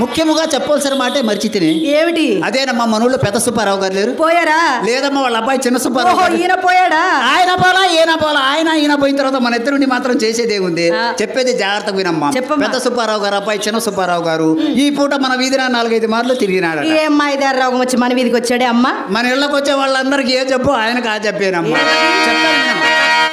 ముఖ్యముగా చెప్పవలసిన మాటే మర్చితిని. ఏమిటి? అదేనమ్మా మనూళ్ళో పెద్ద సుబ్బారావు గారు లేరు? పోయారా? లేదమ్మా వాళ్ళ అబ్బాయి చిన్న సుబ్బారావు ఓహో, గారు. ఈయన పోయాడా? ఆయన పోలా ఈయన పోయిన తర్వాత మన ఇద్దరుండి మాత్రం చేసేదే ఉంది. చెప్పేది జాగ్రత్తగా వినమ్మా. చెప్పమ్మా. పెద్ద సుబ్బారావు గారు అబ్బాయి చిన్న సుబ్బారావు గారు ఈ పూట మన వీధిన 4-5 మార్లు తిరిగినాడు. ఏం మాయదారి రోగం వచ్చి మన వీధికి వచ్చాడే అమ్మా? మన ఇళ్ళకి వచ్చే వాళ్ళందరికీ ఏ చెప్పు ఆయనకు ఆ చెప్పేనమ్మా. చెప్తాను వినమ్మా.